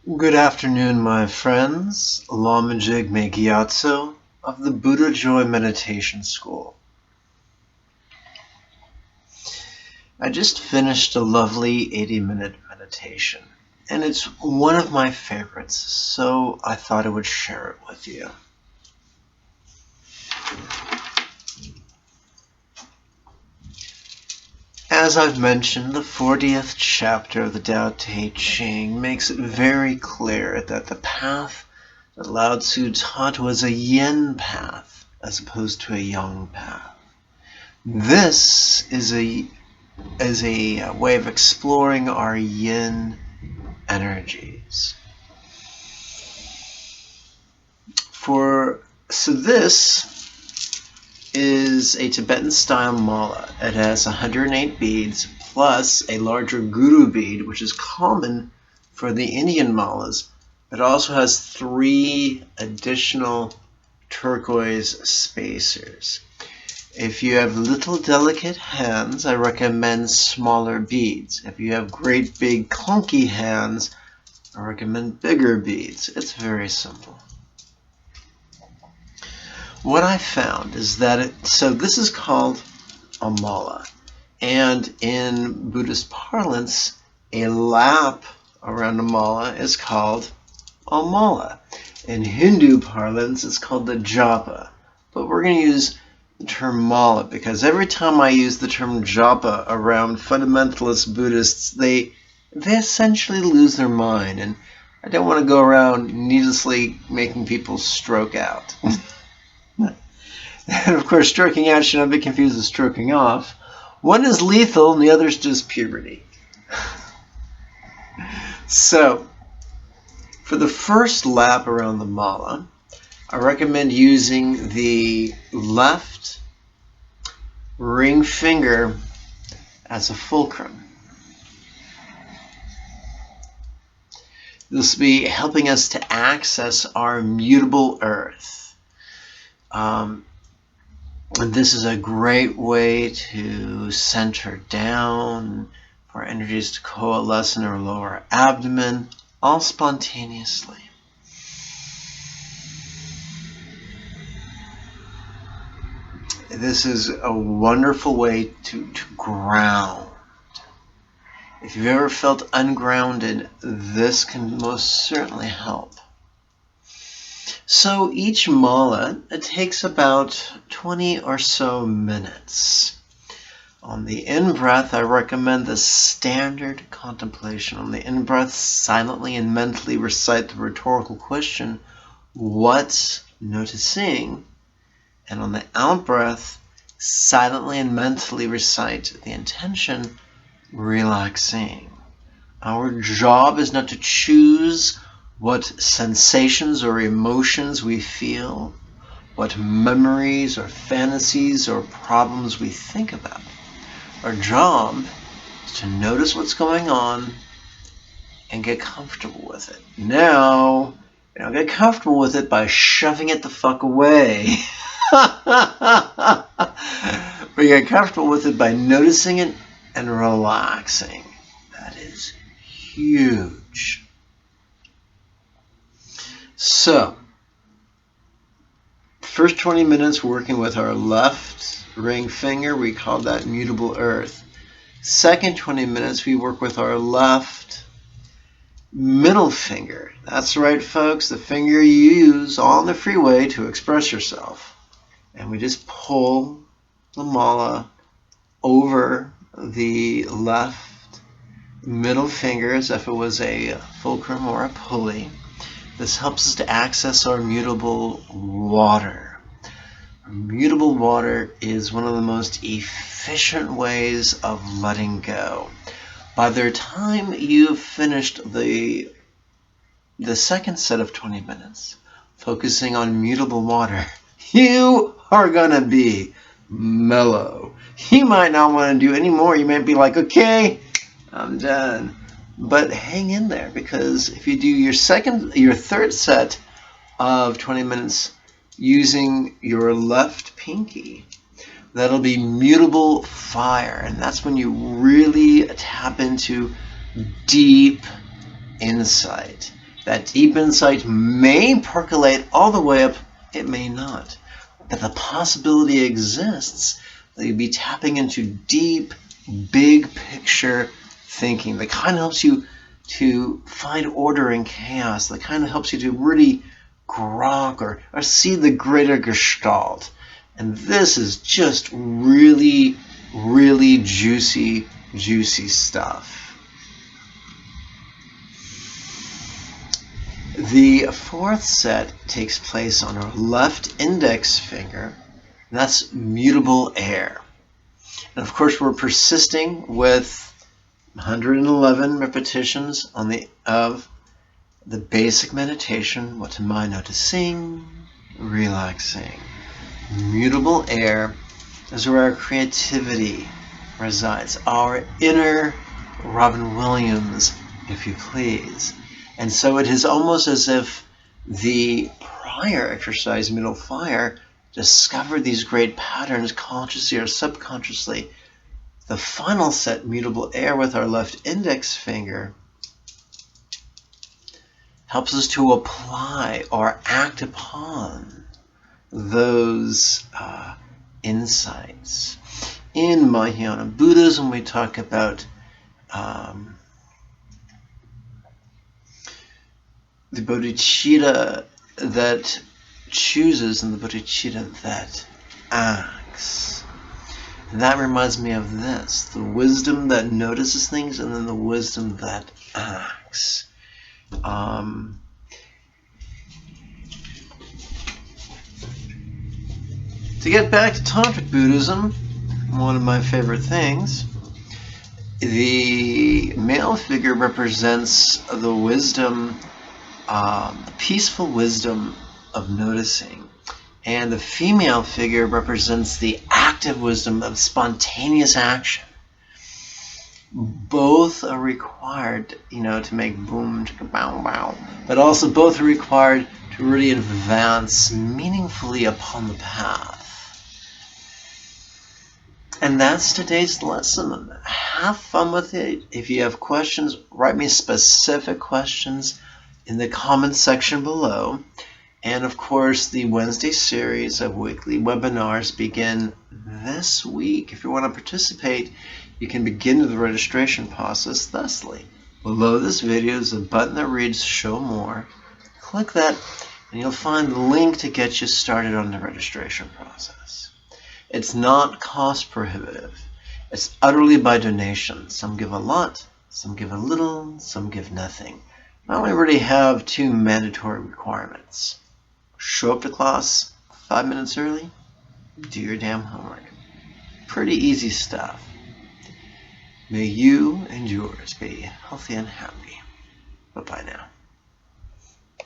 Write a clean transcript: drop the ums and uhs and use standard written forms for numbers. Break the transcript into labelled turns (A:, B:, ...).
A: Good afternoon, my friends. Lama Jigme Gyatso of the Buddha Joy Meditation School. I just finished a lovely 80-minute meditation, and it's one of my favorites, so I thought I would share it with you. As I've mentioned, the 40th chapter of the Tao Te Ching makes it very clear that the path that Lao Tzu taught was a yin path as opposed to a yang path. This is a way of exploring our yin energies. So this is a Tibetan style mala. It has 108 beads plus a larger guru bead, which is common for the Indian malas. It also has 3 additional turquoise spacers. If you have little delicate hands, I recommend smaller beads. If you have great big clunky hands, I recommend bigger beads. It's very simple. What I found is that so this is called a mala, and in Buddhist parlance, a lap around a mala is called a mala. In Hindu parlance, it's called the japa, but we're going to use the term mala because every time I use the term japa around fundamentalist Buddhists, they essentially lose their mind, and I don't want to go around needlessly making people stroke out. And of course, stroking out should not be confused with stroking off. One is lethal and the other is just puberty. So, for the first lap around the mala, I recommend using the left ring finger as a fulcrum. This will be helping us to access our mutable earth. And this is a great way to center down, for energies to coalesce in our lower abdomen, all spontaneously. This is a wonderful way to ground. If you've ever felt ungrounded, this can most certainly help. So each mala, it takes about 20 or so minutes. On the in-breath, I recommend the standard contemplation. On the in-breath, silently and mentally recite the rhetorical question, what's noticing? And on the out-breath, silently and mentally recite the intention, relaxing. Our job is not to choose what sensations or emotions we feel, what memories or fantasies or problems we think about. Our job is to notice what's going on and get comfortable with it. Now, you don't get comfortable with it by shoving it the fuck away. We get comfortable with it by noticing it and relaxing. That is huge. So, first 20 minutes working with our left ring finger, we call that mutable earth. Second 20 minutes we work with our left middle finger. That's right, folks, the finger you use on the freeway to express yourself. And we just pull the mala over the left middle finger as if it was a fulcrum or a pulley. This helps us to access our mutable water. Mutable water is one of the most efficient ways of letting go. By the time you've finished the second set of 20 minutes, focusing on mutable water, you are going to be mellow. You might not want to do any more. You might be like, okay, I'm done. But hang in there, because if you do your third set of 20 minutes using your left pinky, that'll be mutable fire. And that's when you really tap into deep insight. That deep insight may percolate all the way up, it may not. But the possibility exists that you'll be tapping into deep, big picture thinking that kind of helps you to find order in chaos, that kind of helps you to really grok or see the greater gestalt. And this is just really, really juicy stuff. The fourth set takes place on our left index finger. That's mutable air. And of course, we're persisting with 111 repetitions of the basic meditation, what to mind, noticing, relaxing. Mutable air is where our creativity resides, our inner Robin Williams, if you please. And so it is almost as if the prior exercise, middle fire, discovered these great patterns consciously or subconsciously. The final set, mutable air with our left index finger, helps us to apply or act upon those insights. In Mahayana Buddhism, we talk about the bodhicitta that chooses and the bodhicitta that acts. And that reminds me of this, the wisdom that notices things and then the wisdom that acts. To get back to Tantric Buddhism, one of my favorite things, the male figure represents the wisdom, the peaceful wisdom of noticing. And the female figure represents the active wisdom of spontaneous action. Both are required, to make boom, chicka, bow, bow, but also both are required to really advance meaningfully upon the path. And that's today's lesson. Have fun with it. If you have questions, write me specific questions in the comments section below. And of course, the Wednesday series of weekly webinars begin this week. If you want to participate, you can begin the registration process thusly. Below this video is a button that reads Show More. Click that and you'll find the link to get you started on the registration process. It's not cost prohibitive. It's utterly by donation. Some give a lot, some give a little, some give nothing. I only really have two mandatory requirements. Show up to class 5 minutes early, do your damn homework. Pretty easy stuff. May you and yours be healthy and happy. Bye-bye now.